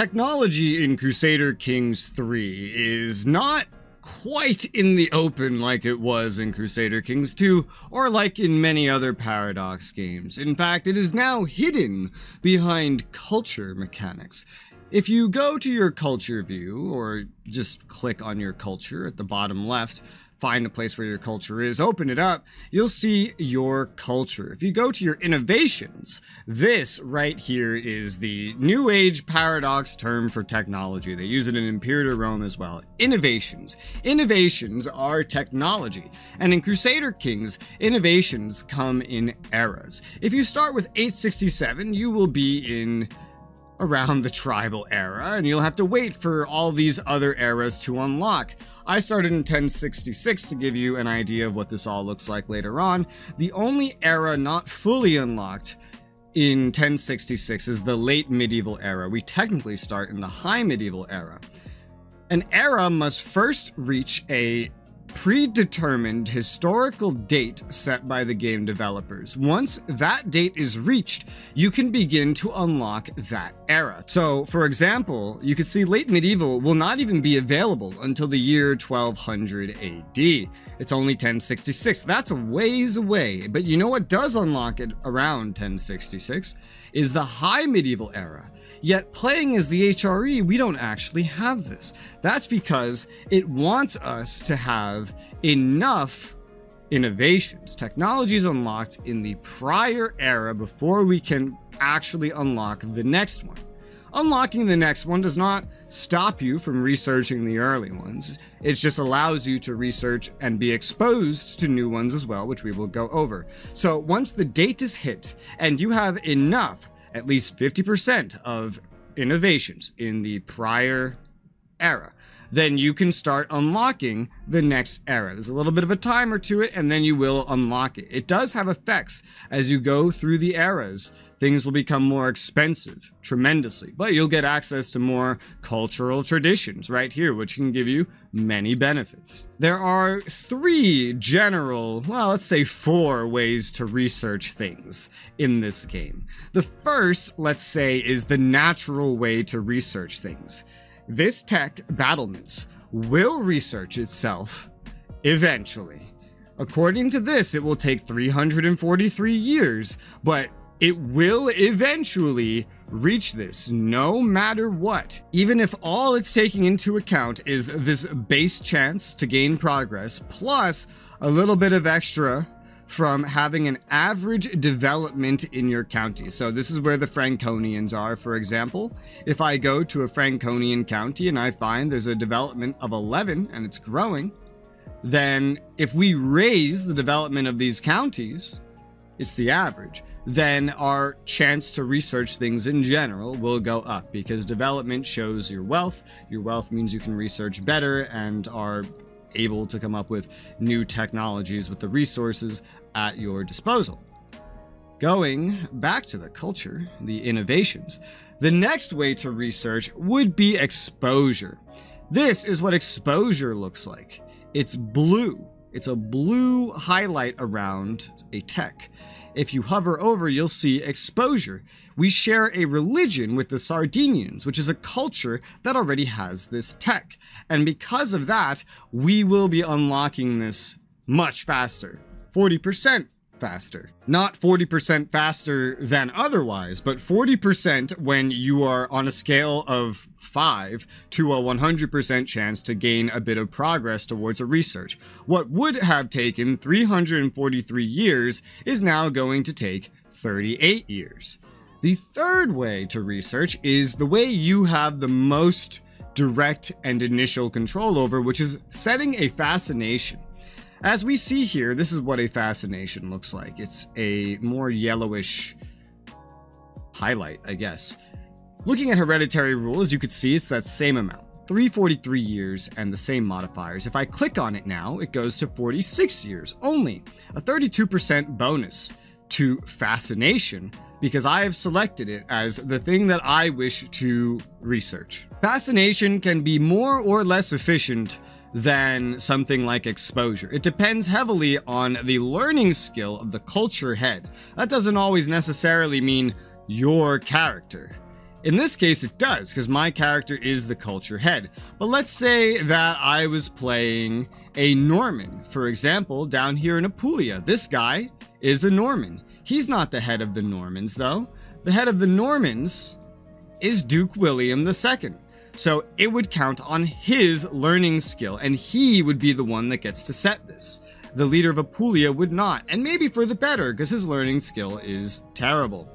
Technology in Crusader Kings 3 is not quite in the open like it was in Crusader Kings 2, or like in many other Paradox games. In fact, it is now hidden behind culture mechanics. If you go to your culture view, or just click on your culture at the bottom left, find a place where your culture is, open it up, you'll see your culture. If you go to your innovations, this right here is the New Age Paradox term for technology. They use it in Imperial Rome as well. Innovations. Innovations are technology. And in Crusader Kings, innovations come in eras. If you start with 867, you will be in around the tribal era, and you'll have to wait for all these other eras to unlock. I started in 1066 to give you an idea of what this all looks like later on. The only era not fully unlocked in 1066 is the late medieval era. We technically start in the high medieval era. An era must first reach a predetermined historical date set by the game developers. Once that date is reached, you can begin to unlock that era. So, for example, you can see late medieval will not even be available until the year 1200 AD. It's only 1066. That's a ways away. But you know what does unlock it around 1066 is the high medieval era. Yet playing as the HRE, we don't actually have this. That's because it wants us to have enough innovations, technologies unlocked in the prior era before we can actually unlock the next one. Unlocking the next one does not stop you from researching the early ones. It just allows you to research and be exposed to new ones as well, which we will go over. So once the date is hit and you have enough, at least 50% of innovations in the prior era, then you can start unlocking the next era. There's a little bit of a timer to it, and then you will unlock it. It does have effects as you go through the eras. Things will become more expensive tremendously, but you'll get access to more cultural traditions right here, which can give you many benefits. There are three general, well, let's say 4 ways to research things in this game. The first, let's say, is the natural way to research things. This tech, battlements, will research itself eventually. According to this, it will take 343 years, but it will eventually reach this, no matter what. Even if all it's taking into account is this base chance to gain progress, plus a little bit of extra from having an average development in your county. So this is where the Franconians are, for example. If I go to a Franconian county and I find there's a development of 11 and it's growing, then if we raise the development of these counties, it's the average, then our chance to research things in general will go up, because development shows your wealth. Your wealth means you can research better and are able to come up with new technologies with the resources at your disposal. Going back to the culture, the innovations, the next way to research would be exposure. This is what exposure looks like. It's blue. It's a blue highlight around a tech. If you hover over, you'll see exposure. We share a religion with the Sardinians, which is a culture that already has this tech. And because of that, we will be unlocking this much faster. 40% faster. Not 40% faster than otherwise, but 40% when you are on a scale of 5 to a 100% chance to gain a bit of progress towards a research. What would have taken 343 years is now going to take 38 years. The third way to research is the way you have the most direct and initial control over, which is setting a fascination. As we see here, this is what a fascination looks like. It's a more yellowish highlight, I guess. Looking at hereditary rule, as you can see, it's that same amount, 343 years and the same modifiers. If I click on it now, it goes to 46 years only, a 32% bonus to fascination, because I have selected it as the thing that I wish to research. Fascination can be more or less efficient than something like exposure. It depends heavily on the learning skill of the culture head. That doesn't always necessarily mean your character. In this case, it does, because my character is the culture head. But let's say that I was playing a Norman. For example, down here in Apulia, this guy is a Norman. He's not the head of the Normans, though. The head of the Normans is Duke William II. So it would count on his learning skill, and he would be the one that gets to set this. The leader of Apulia would not, and maybe for the better, because his learning skill is terrible.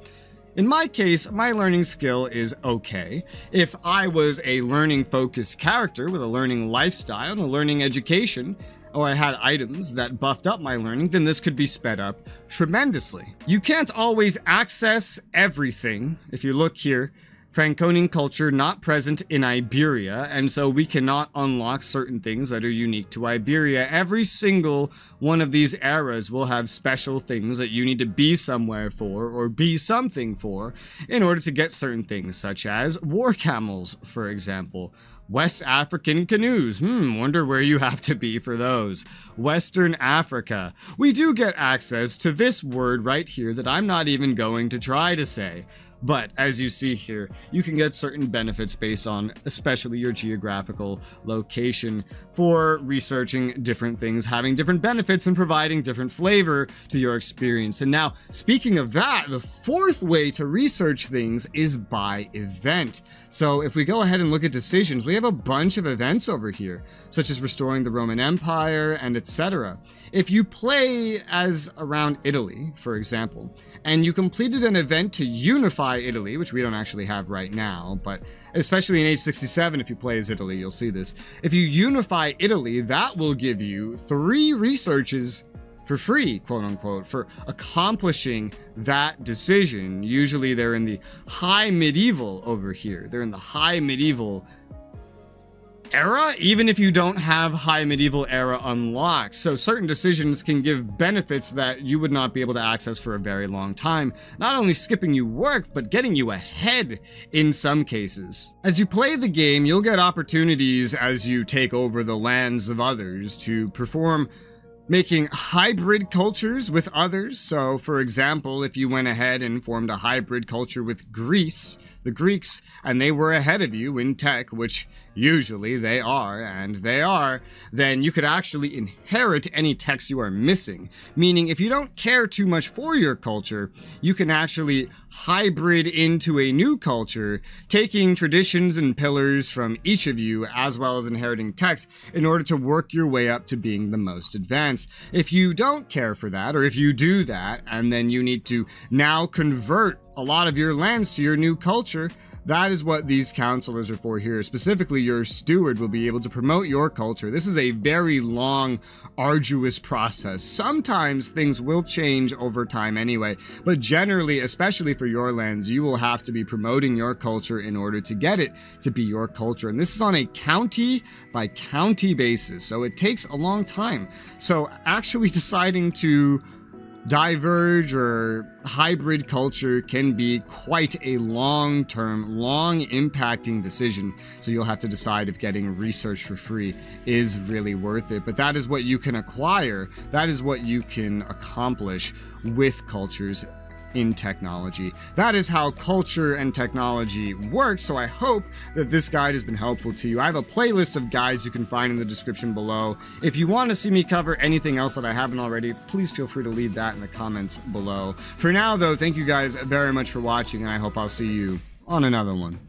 In my case, my learning skill is okay. If I was a learning-focused character with a learning lifestyle and a learning education, or I had items that buffed up my learning, then this could be sped up tremendously. You can't always access everything. If you look here, Franconian culture not present in Iberia, and so we cannot unlock certain things that are unique to Iberia. Every single one of these eras will have special things that you need to be somewhere for, or be something for, in order to get certain things, such as war camels, for example. West African canoes. Wonder where you have to be for those. Western Africa. We do get access to this word right here that I'm not even going to try to say. But as you see here, you can get certain benefits based on especially your geographical location for researching different things, having different benefits, and providing different flavor to your experience. And now, speaking of that, the fourth way to research things is by event. So if we go ahead and look at decisions, we have a bunch of events over here, such as restoring the Roman Empire and etc. If you play as around Italy, for example, and you completed an event to unify Italy, which we don't actually have right now, but especially in age 67, if you play as Italy, you'll see this. If you unify Italy, that will give you 3 researches for free, quote unquote, for accomplishing that decision. Usually they're in the high medieval over here. They're in the high medieval era, even if you don't have high medieval era unlocked. So certain decisions can give benefits that you would not be able to access for a very long time, not only skipping you work, but getting you ahead in some cases. As you play the game, you'll get opportunities as you take over the lands of others to perform making hybrid cultures with others. So for example, if you went ahead and formed a hybrid culture with Greece, the Greeks, and they were ahead of you in tech, which usually they are, then you could actually inherit any techs you are missing. Meaning, if you don't care too much for your culture, you can actually hybrid into a new culture, taking traditions and pillars from each of you, as well as inheriting techs, in order to work your way up to being the most advanced. If you don't care for that, or if you do that, and then you need to now convert a lot of your lands to your new culture, that is what these counselors are for here. Specifically, your steward will be able to promote your culture. This is a very long, arduous process. Sometimes things will change over time anyway, but generally, especially for your lands, you will have to be promoting your culture in order to get it to be your culture. And this is on a county by county basis, so it takes a long time. So actually deciding to diverge or hybrid culture can be quite a long-term, long-impacting decision. So you'll have to decide if getting research for free is really worth it. But that is what you can acquire. That is what you can accomplish with cultures in technology. That is how culture and technology works, so I hope that this guide has been helpful to you. I have a playlist of guides you can find in the description below. If you want to see me cover anything else that I haven't already, please feel free to leave that in the comments below. For now, though, thank you guys very much for watching, and I hope I'll see you on another one.